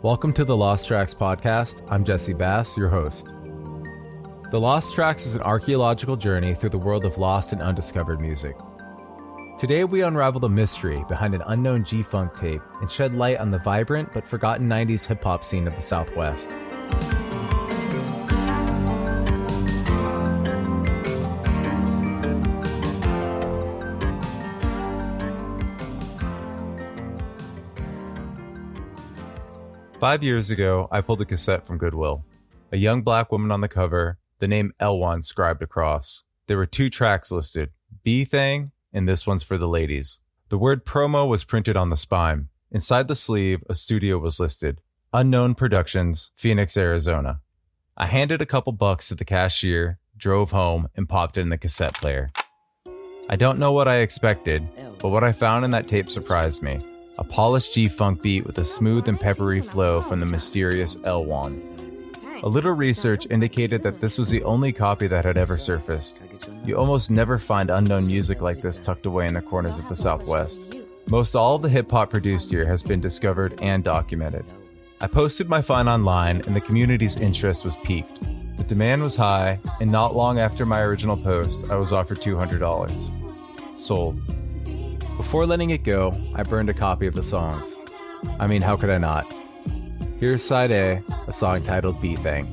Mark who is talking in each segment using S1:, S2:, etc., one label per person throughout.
S1: Welcome to the Lost Tracks podcast. I'm Jesse Bass, your host. The Lost Tracks is an archaeological journey through the world of lost and undiscovered music. Today we unravel the mystery behind an unknown G-Funk tape and shed light on the vibrant but forgotten 90s hip-hop scene of the Southwest. "5 years ago, I pulled a cassette from Goodwill. A young black woman on the cover, the name L-Wan scribed across. There were 2 tracks listed, B-Thing and This One's for the Ladies. The word promo was printed on the spine. Inside the sleeve, a studio was listed, Unknown Productions, Phoenix, Arizona. I handed a couple bucks to the cashier, drove home, and popped it in the cassette player. I don't know what I expected, but what I found in that tape surprised me. A polished G-Funk beat with a smooth and peppery flow from the mysterious L-Wan. A little research indicated that this was the only copy that had ever surfaced. You almost never find unknown music like this tucked away in the corners of the Southwest. Most all of the hip-hop produced here has been discovered and documented. I posted my find online and the community's interest was piqued. The demand was high, and not long after my original post, I was offered $200. Sold. Before letting it go, I burned a copy of the songs. I mean, how could I not? Here's side A, a song titled B-Thing.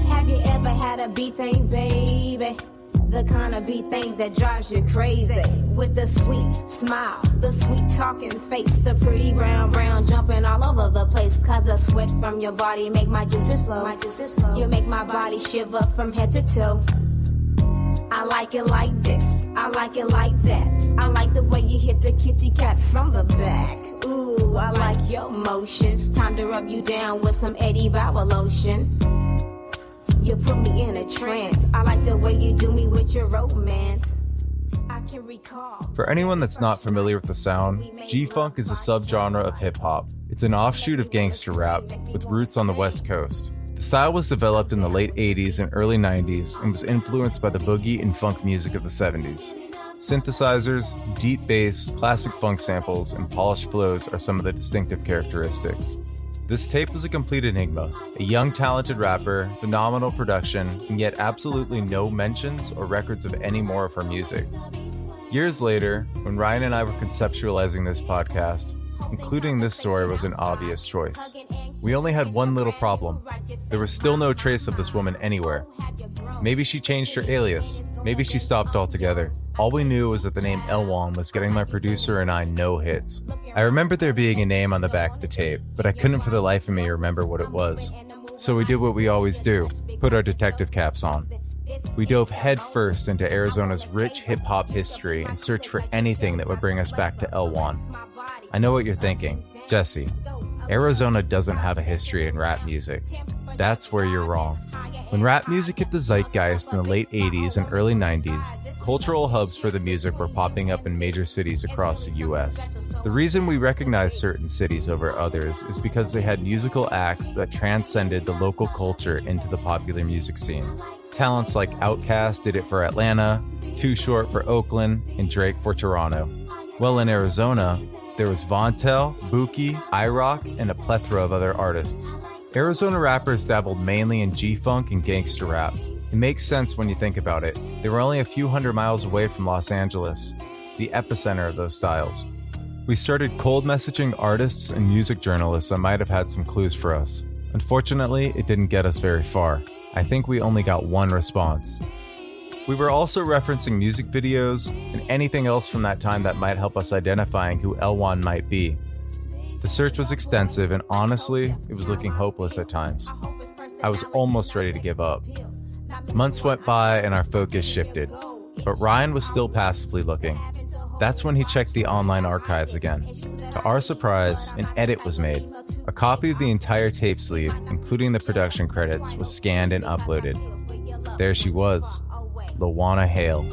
S2: Have you ever had a B-Thing, baby? The kind of B-Thing that drives you crazy. With the sweet smile, the sweet talking face, the pretty brown jumping all over the place. Cause the sweat from your body make my juices flow. You make my body shiver from head to toe. I like it like this, I like it like that. I like the way you hit the kitty cat from the back. Ooh, I like your motions. Time to rub you down with some Eddie Bauer lotion. You put me in a trance. I like the way you do me with your romance. I can recall.
S1: For anyone that's not familiar with the sound, G-Funk is a subgenre of hip-hop. It's an offshoot of gangster rap, with roots on the West Coast. The style was developed in the late 80s and early 90s and was influenced by the boogie and funk music of the 70s. Synthesizers, deep bass, classic funk samples, and polished flows are some of the distinctive characteristics. This tape was a complete enigma. A young talented rapper, phenomenal production, and yet absolutely no mentions or records of any more of her music. Years later, when Ryan and I were conceptualizing this podcast, including this story was an obvious choice. We only had one little problem. There was still no trace of this woman anywhere. Maybe she changed her alias. Maybe she stopped altogether. All we knew was that the name L-Wan was getting my producer and I no hits. I remember there being a name on the back of the tape, but I couldn't for the life of me remember what it was. So we did what we always do, put our detective caps on. We dove headfirst into Arizona's rich hip-hop history and searched for anything that would bring us back to L-Wan. I know what you're thinking. Jesse, Arizona doesn't have a history in rap music. That's where you're wrong. When rap music hit the zeitgeist in the late 80s and early 90s, cultural hubs for the music were popping up in major cities across the US. The reason we recognize certain cities over others is because they had musical acts that transcended the local culture into the popular music scene. Talents like Outkast did it for Atlanta, Too Short for Oakland, and Drake for Toronto. Well, in Arizona, there was Vontel, Buki, iRock, and a plethora of other artists. Arizona rappers dabbled mainly in G-Funk and gangster rap. It makes sense when you think about it. They were only a few hundred miles away from Los Angeles, the epicenter of those styles. We started cold messaging artists and music journalists that might have had some clues for us. Unfortunately, it didn't get us very far. I think we only got one response. We were also referencing music videos and anything else from that time that might help us identifying who L-Wan might be. The search was extensive and honestly, it was looking hopeless at times. I was almost ready to give up. Months went by and our focus shifted, but Ryan was still passively looking. That's when he checked the online archives again. To our surprise, an edit was made. A copy of the entire tape sleeve, including the production credits, was scanned and uploaded. There she was, Lawana Hale.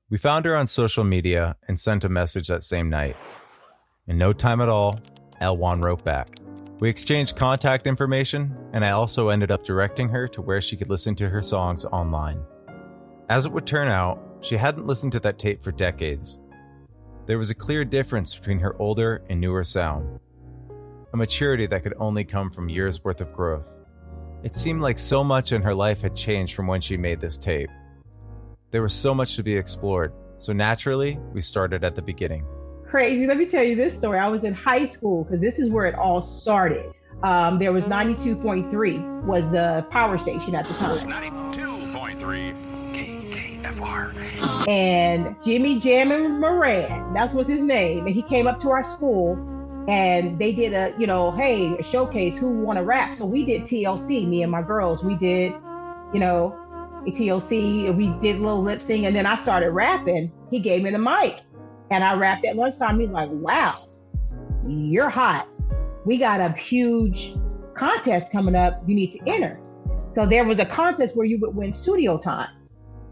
S1: We found her on social media and sent a message that same night. In no time at all, L-Wan wrote back. We exchanged contact information, and I also ended up directing her to where she could listen to her songs online. As it would turn out, she hadn't listened to that tape for decades. There was a clear difference between her older and newer sound, a maturity that could only come from years' worth of growth. It seemed like so much in her life had changed from when she made this tape. There was so much to be explored, so naturally, we started at the beginning.
S3: Crazy. Let me tell you this story. I was in high school because this is where it all started. There was 92.3 was the power station at the time.
S4: 92.3 KKFR.
S3: And Jimmy Jammin' Moran, that's what's his name. And he came up to our school and they did a showcase who want to rap. So we did TLC, me and my girls. We did, a TLC, and we did a little lip sync. And then I started rapping. He gave me the mic. And I rapped at lunchtime. He's like, wow, you're hot. We got a huge contest coming up. You need to enter. So there was a contest where you would win studio time.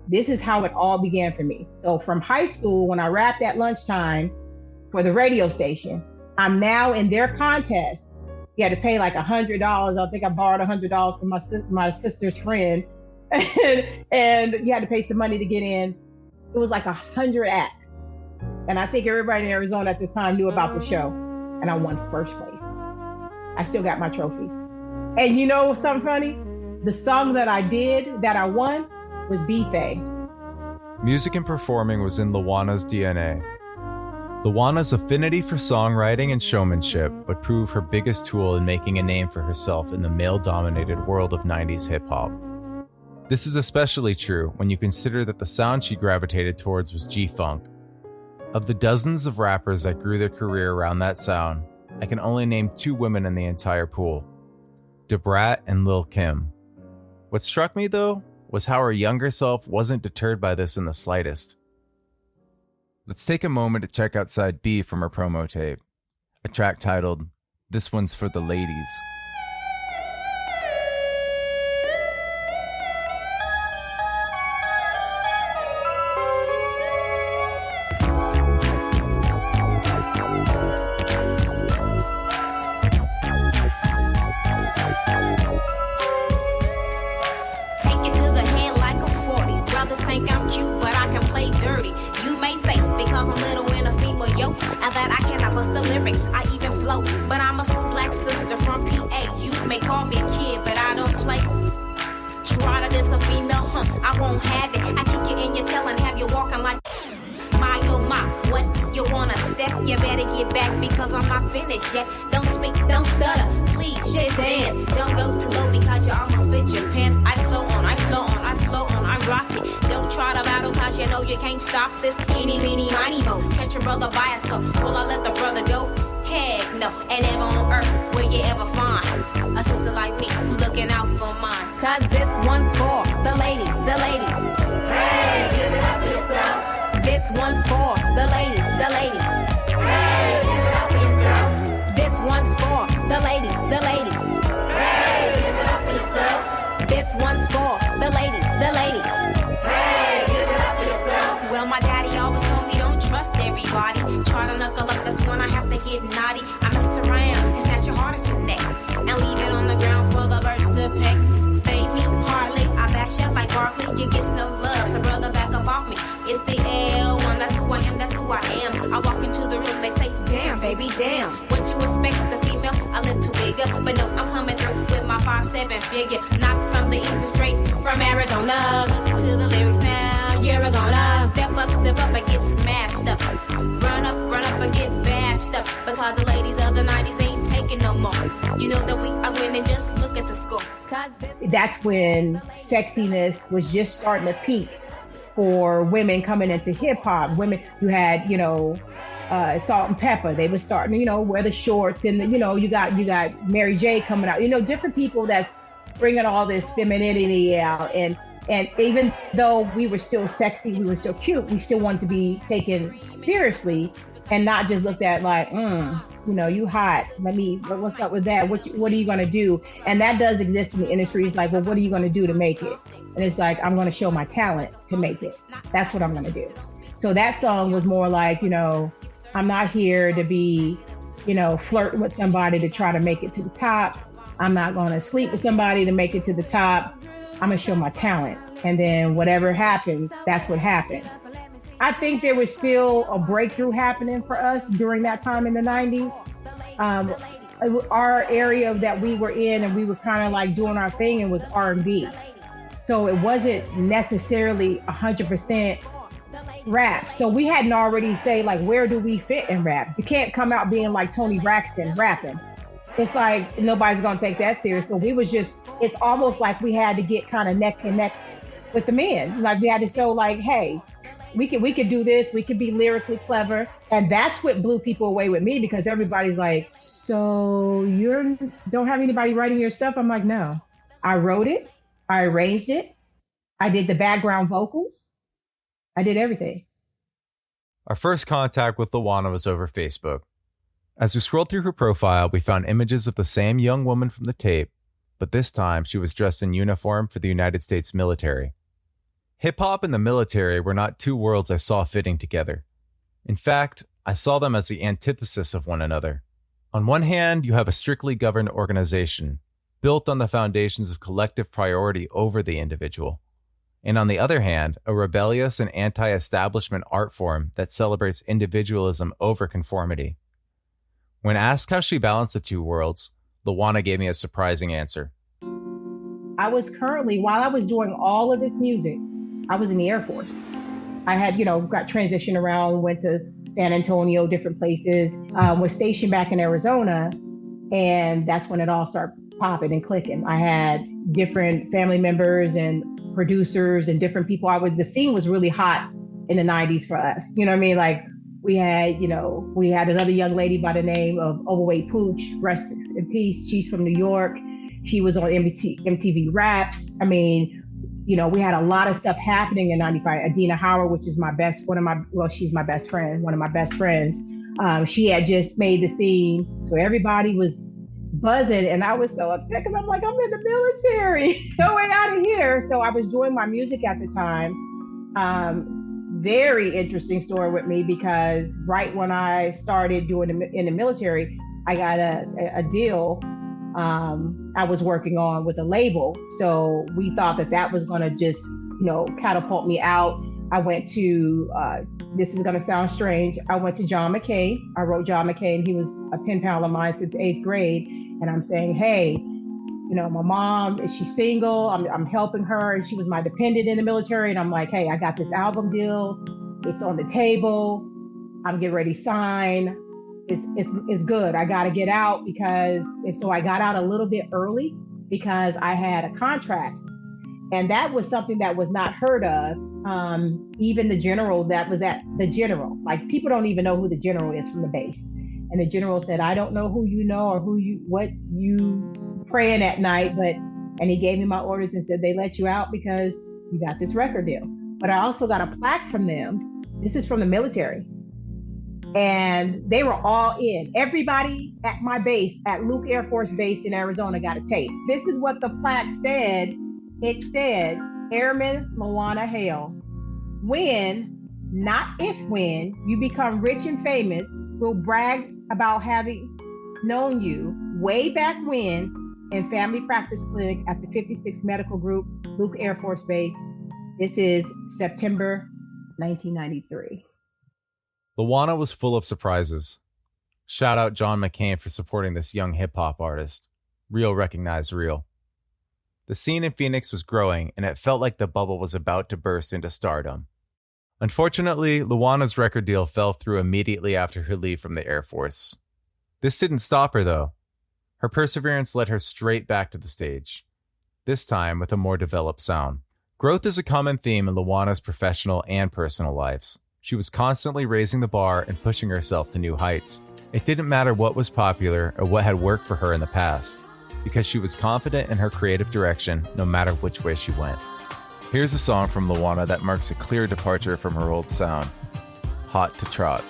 S3: This is how it all began for me. So from high school, when I rapped at lunchtime for the radio station, I'm now in their contest. You had to pay like $100. I think I borrowed $100 from my sister's friend. and you had to pay some money to get in. It was like 100 acts. And I think everybody in Arizona at this time knew about the show. And I won first place. I still got my trophy. And you know something funny? The song that I won was B-Fay.
S1: Music and performing was in Lawana's DNA. Lawana's affinity for songwriting and showmanship would prove her biggest tool in making a name for herself in the male-dominated world of 90s hip-hop. This is especially true when you consider that the sound she gravitated towards was G-Funk. Of the dozens of rappers that grew their career around that sound, I can only name 2 women in the entire pool, Da Brat and Lil' Kim. What struck me, though, was how her younger self wasn't deterred by this in the slightest. Let's take a moment to check out side B from her promo tape, a track titled, "This One's for the Ladies."
S2: Don't speak, don't stutter, please just dance. Don't go too low because you almost split your pants. I flow on, I rock it. Don't try to battle cause you know you can't stop this. Eeny, meeny, miny, mo. Catch your brother by a toe. Will I let the brother go? Heck no. And never on earth will you ever find a sister like me who's looking out for mine. Cause this one's for the ladies, the ladies. Hey, give it up for yourself. This one's for the ladies, the ladies. Hey, give it up for yourself. This one's for the ladies, the ladies. Hey, give it up for yourself. This one's for the ladies, the ladies. Hey, give it up for yourself. Well, my daddy always told me don't trust everybody. Try to knuckle up, that's when I have to get naughty. I mess around and snatch your heart at your neck and leave it on the ground for the birds to peck. Fade me hardly, I bash up like Barkley. You get no love, so brother back up off me. It's the L-Wan, that's who I am, that's who I am. I walk into the room, they say, damn, baby, damn. What you expect a female, a little bigger. But no, I'm coming through with my 5'7" figure. Not from the east, but straight from Arizona. Look to the lyrics now, you're gonna step up and get smashed up. Run up and get bashed up. Because the ladies of the 90s ain't taking no more. You know that we are winning, just look at the score.
S3: That's when sexiness was just starting to peak for women coming into hip hop. Women who had, Salt and Pepper, they were starting to, wear the shorts, and you got Mary J coming out. Different people that's bringing all this femininity out, and even though we were still sexy, we were still cute, we still wanted to be taken seriously and not just looked at like, you hot. What's up with that? What are you gonna do? And that does exist in the industry. It's like, well, what are you gonna do to make it? And it's like, I'm gonna show my talent to make it. That's what I'm gonna do. So that song was more like, I'm not here to be flirt with somebody to try to make it to the top. I'm not going to sleep with somebody to make it to the top. I'm going to show my talent. And then whatever happens, that's what happens. I think there was still a breakthrough happening for us during that time in the 90s. Our area that we were in and we were kind of like doing our thing, and was R&B. So it wasn't necessarily 100% rap. So we hadn't already say like, where do we fit in rap? You can't come out being like Tony Braxton rapping. It's like nobody's going to take that serious. So it's almost like we had to get kind of neck and neck with the men. Like we had to show like, hey, we could do this. We could be lyrically clever. And that's what blew people away with me, because everybody's like, so you don't have anybody writing your stuff? I'm like, no, I wrote it. I arranged it. I did the background vocals. I did everything.
S1: Our first contact with L-Wan was over Facebook. As we scrolled through her profile, we found images of the same young woman from the tape, but this time she was dressed in uniform for the United States military. Hip-hop and the military were not two worlds I saw fitting together. In fact, I saw them as the antithesis of one another. On one hand, you have a strictly governed organization, built on the foundations of collective priority over the individual. And on the other hand, a rebellious and anti-establishment art form that celebrates individualism over conformity. When asked how she balanced the two worlds, L-Wan gave me a surprising answer.
S3: I was currently, while I was doing all of this music, I was in the Air Force. I had, got transitioned around, went to San Antonio, different places, was stationed back in Arizona, and that's when it all started popping and clicking. I had different family members and producers and different people. The scene was really hot in the 90s for us. You know what I mean? Like we had another young lady by the name of Overweight Pooch, rest in peace. She's from New York. She was on MTV Raps. I mean, we had a lot of stuff happening in 95. Adina Howard, which is she's my best friend, one of my best friends. She had just made the scene. So everybody was buzzing, and I was so upset because I'm like, I'm in the military. No way out of here. So I was doing my music at the time. Very interesting story with me, because right when I started doing in the military, I got a deal I was working on with a label. So we thought that was going to just, catapult me out. I went to, this is going to sound strange, I went to John McCain. I wrote John McCain. He was a pen pal of mine since 8th grade. And I'm saying, hey, my mom, is she single? I'm helping her, and she was my dependent in the military. And I'm like, hey, I got this album deal. It's on the table. I'm getting ready to sign. It's good. I got to get out so I got out a little bit early because I had a contract. And that was something that was not heard of. Even the general that was at the general, like people don't even know who the general is from the base. And the general said, I don't know who you know or what you praying at night, and he gave me my orders and said, they let you out because you got this record deal. But I also got a plaque from them. This is from the military. And they were all in. Everybody at my base, at Luke Air Force Base in Arizona, got a tape. This is what the plaque said. It said, Airman L-Wan Hale, when, not if when, you become rich and famous, we'll brag about having known you way back when in Family Practice Clinic at the 56th Medical Group, Luke Air Force Base. This is September 1993.
S1: L-Wan was full of surprises. Shout out John McCain for supporting this young hip-hop artist. Real recognized real. The scene in Phoenix was growing, and it felt like the bubble was about to burst into stardom. Unfortunately, L-Wan's record deal fell through immediately after her leave from the Air Force. This didn't stop her, though. Her perseverance led her straight back to the stage, this time with a more developed sound. Growth is a common theme in L-Wan's professional and personal lives. She was constantly raising the bar and pushing herself to new heights. It didn't matter what was popular or what had worked for her in the past, because she was confident in her creative direction no matter which way she went. Here's a song from L-Wan that marks a clear departure from her old sound, Hot to Trot.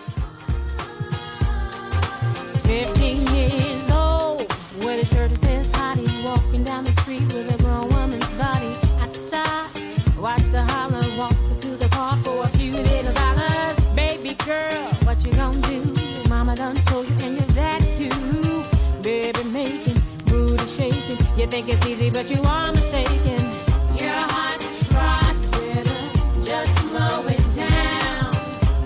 S5: 15 years old, with a shirt that says hottie, walking down the street with a grown woman's body. I stopped, watched her holler, walked her to the park for a few little dollars. Baby girl, what you gonna do? Your mama done told you and your daddy think it's easy, but you are mistaken. You're hard to try, better just slow it down.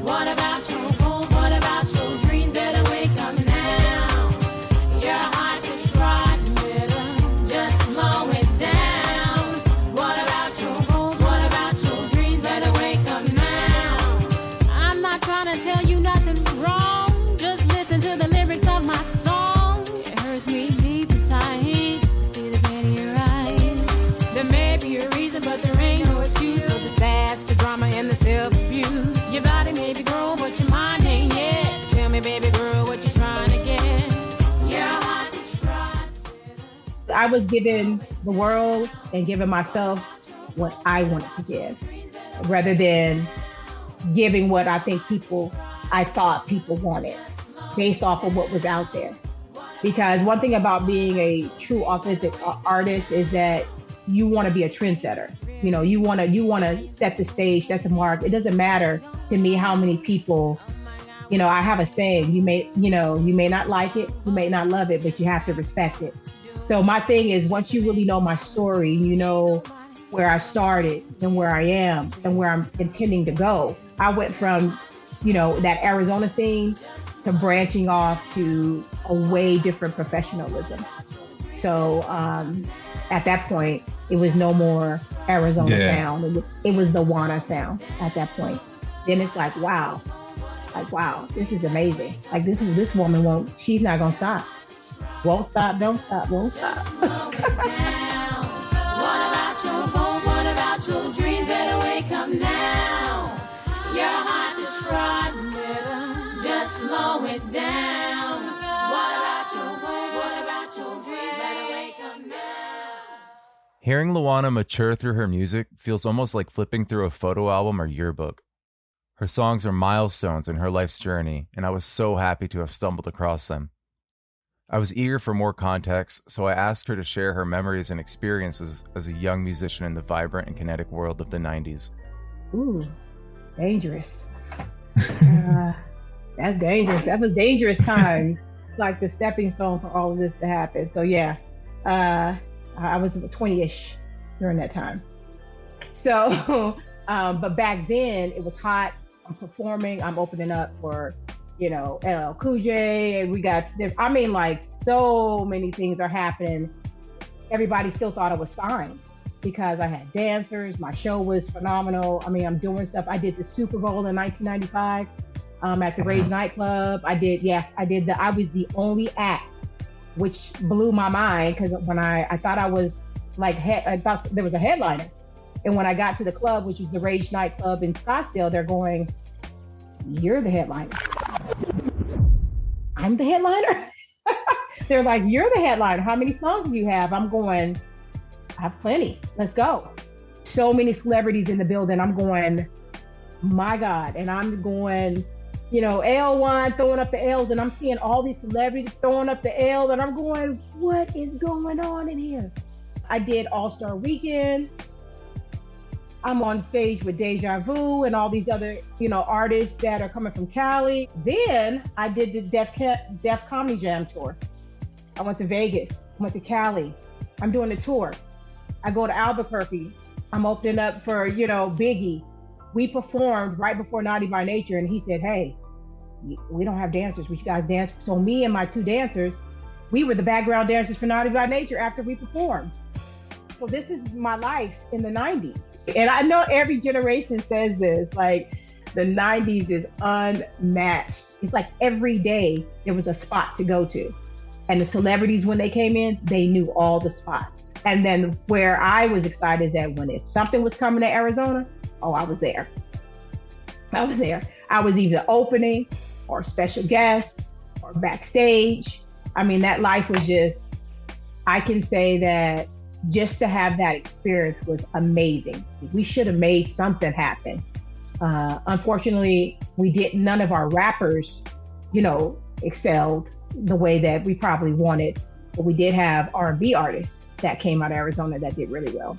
S5: What about your goals? What about your dreams? Better wake up now. You're hard to try, better just slow it down. What about your goals? What about your dreams? Better wake up now. I'm not trying to tell you nothing wrong. Just listen to the lyrics of my song. It hurts me deep inside. See the pain in your eyes. There may be a reason, but there ain't no excuse for the sass, the drama, and the self-abuse. Your body may be grown, but your mind ain't yet. Tell me, baby girl, what you trying to get? You're hard to try.
S3: I was given the world and giving myself what I wanted to give, rather than giving what I thought people wanted based off of what was out there. Because one thing about being a true authentic artist is that you want to be a trendsetter. You know, you want to set the stage, set the mark. It doesn't matter to me how many people, you know, I have a saying, you may not like it, you may not love it, but you have to respect it. So my thing is, once you really know my story, you know where I started and where I am and where I'm intending to go. I went from, you know, that Arizona scene to branching off to a way different professionalism. So at that point, it was no more Arizona sound. It was the Wana sound at that point. Then it's like, wow, this is amazing. Like this woman she's not gonna stop. Won't stop, don't stop, won't stop.
S5: What about your goals? What about your dreams? Better wake up now. You're hard to try, better just slow it down. What about your goals? What about your dreams? Better wake up now.
S1: Hearing Luana mature through her music feels almost like flipping through a photo album or yearbook. Her songs are milestones in her life's journey, and I was so happy to have stumbled across them. I was eager for more context, so I asked her to share her memories and experiences as a young musician in the vibrant and kinetic world of the 90s.
S3: Ooh, dangerous. That's dangerous. That was dangerous times. Like the stepping stone for all of this to happen. So yeah, I was 20-ish during that time. So, but back then it was hot. I'm performing. I'm opening up for, you know, LL Cool J. And we got, I mean, like so many things are happening. Everybody still thought I was signed because I had dancers. My show was phenomenal. I mean, I'm doing stuff. I did the Super Bowl in 1995 at the Rage nightclub. I was the only act, which blew my mind because when I thought I was like, I thought there was a headliner. And when I got to the club, which was the Rage nightclub in Scottsdale, they're going, "You're the headliner." I'm the headliner? They're like, "You're the headliner. How many songs do you have?" I'm going, "I have plenty. Let's go." So many celebrities in the building. I'm going, my God. And I'm going, you know, L-Wan throwing up the L's, and I'm seeing all these celebrities throwing up the L, and I'm going, what is going on in here? I did All-Star Weekend. I'm on stage with Deja Vu and all these other, you know, artists that are coming from Cali. Then I did the Def Comedy Jam tour. I went to Vegas, I went to Cali. I'm doing a tour. I go to Albuquerque. I'm opening up for, you know, Biggie. We performed right before Naughty by Nature, and he said, "Hey, we don't have dancers. Would you guys dance?" So me and my two dancers, we were the background dancers for Naughty by Nature after we performed. So this is my life in the 90s. And I know every generation says this, like the 90s is unmatched. It's like every day there was a spot to go to. And the celebrities, when they came in, they knew all the spots. And then where I was excited is that when something was coming to Arizona, oh, I was there. I was either opening or special guest or backstage. I mean, that life was just, I can say that just to have that experience was amazing. We should have made something happen. Unfortunately, we didn't. None of our rappers, you know, excelled the way that we probably wanted. But we did have R&B artists that came out of Arizona that did really well.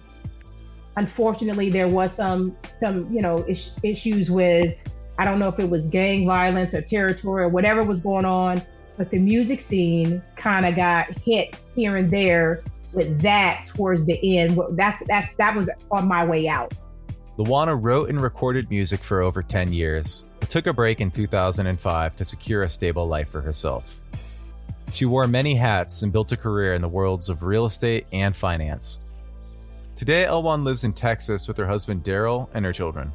S3: Unfortunately, there was some you know, issues with, I don't know if it was gang violence or territory or whatever was going on, but the music scene kind of got hit here and there with that towards the end. That was on my way out.
S1: LaWanna wrote and recorded music for over 10 years, but took a break in 2005 to secure a stable life for herself. She wore many hats and built a career in the worlds of real estate and finance. Today, Elwan lives in Texas with her husband Daryl and her children.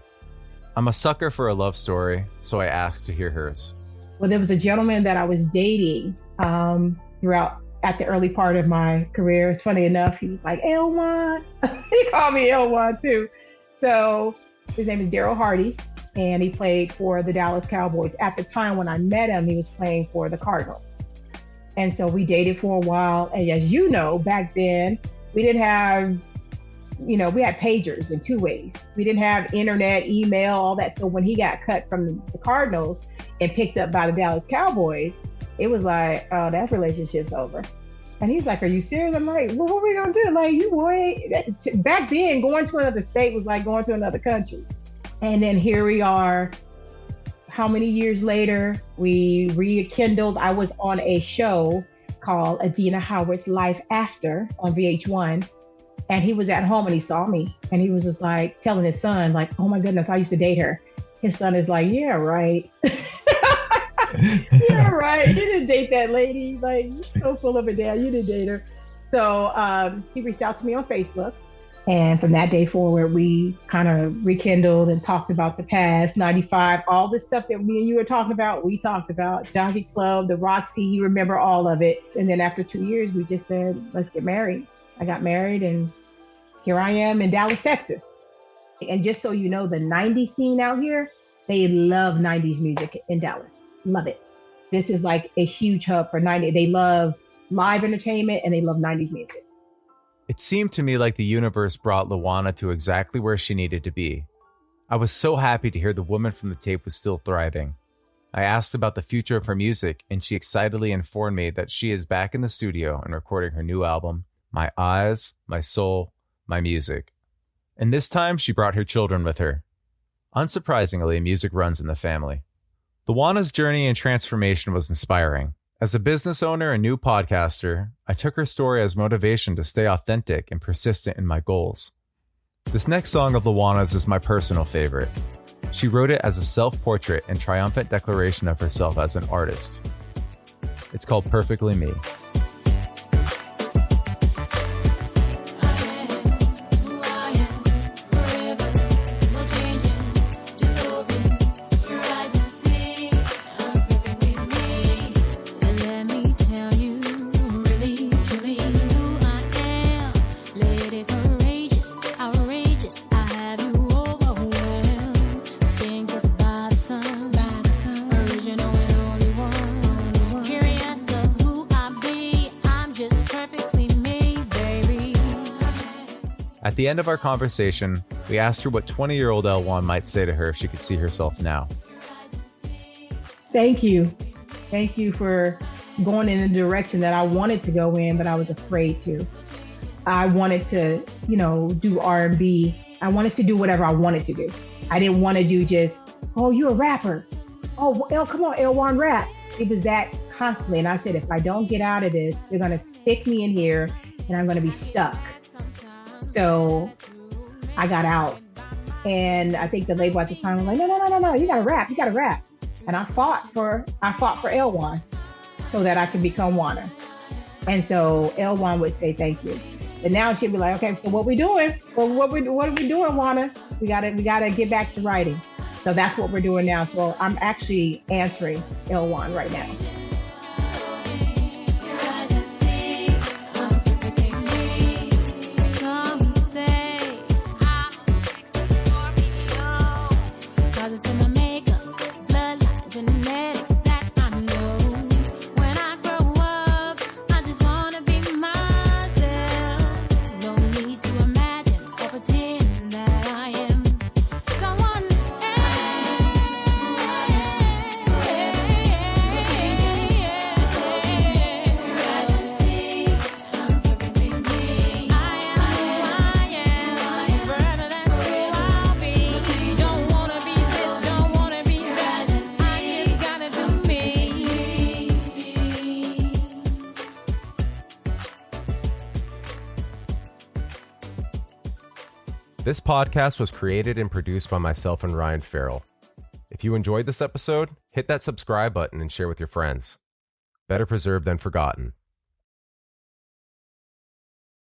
S1: I'm a sucker for a love story, so I asked to hear hers.
S3: Well, there was a gentleman that I was dating at the early part of my career. It's funny enough, he was like, L-Wan. He called me L-Wan too. So his name is Daryl Hardy, and he played for the Dallas Cowboys. At the time when I met him, he was playing for the Cardinals. And so we dated for a while. And as you know, back then, we didn't have, we had pagers in two ways. We didn't have internet, email, all that. So when he got cut from the Cardinals and picked up by the Dallas Cowboys, it was like, oh, that relationship's over. And he's like, are you serious? I'm like, well, what are we going to do? Like, you boy, back then, going to another state was like going to another country. And then here we are. How many years later, we rekindled. I was on a show called Adina Howard's Life After on VH1. And he was at home and he saw me. And he was just like telling his son, like, oh my goodness, I used to date her. His son is like, yeah, right. Yeah, right. You didn't date that lady. Like, you're so full of it, Dad. You didn't date her. So he reached out to me on Facebook. And from that day forward, we kind of rekindled and talked about the past, 95, all the stuff that me and you were talking about, we talked about. Jockey Club, the Roxy, you remember all of it. And then after 2 years, we just said, let's get married. I got married and here I am in Dallas, Texas. And just so you know, the 90s scene out here, they love 90s music in Dallas. Love it. This is like a huge hub for 90s. They love live entertainment and they love 90s music.
S1: It seemed to me like the universe brought LaWanna to exactly where she needed to be. I was so happy to hear the woman from the tape was still thriving. I asked about the future of her music, and she excitedly informed me that she is back in the studio and recording her new album, My Eyes, My Soul, My Music. And this time, she brought her children with her. Unsurprisingly, music runs in the family. LaWanna's journey and transformation was inspiring. As a business owner and new podcaster, I took her story as motivation to stay authentic and persistent in my goals. This next song of LaWanna's is my personal favorite. She wrote it as a self-portrait and triumphant declaration of herself as an artist. It's called Perfectly Me. At the end of our conversation, we asked her what 20-year-old L-Wan might say to her if she could see herself now.
S3: Thank you. Thank you for going in a direction that I wanted to go in, but I was afraid to. I wanted to, do R&B. I wanted to do whatever I wanted to do. I didn't want to do just, oh, you're a rapper. Oh, come on, L-Wan rap. It was that constantly. And I said, if I don't get out of this, they're going to stick me in here and I'm going to be stuck. So I got out, and I think the label at the time was like, no, you gotta rap. And I fought for L-Wan so that I could become Wanna. And so L-Wan would say thank you. And now she'd be like, okay, so what we doing? Well, what are we doing, Wanna? We gotta get back to writing. So that's what we're doing now. So I'm actually answering L-Wan right now.
S6: This podcast was created and produced by myself and Ryan Farrell. If you enjoyed this episode, hit that subscribe button and share with your friends. Better preserved than forgotten.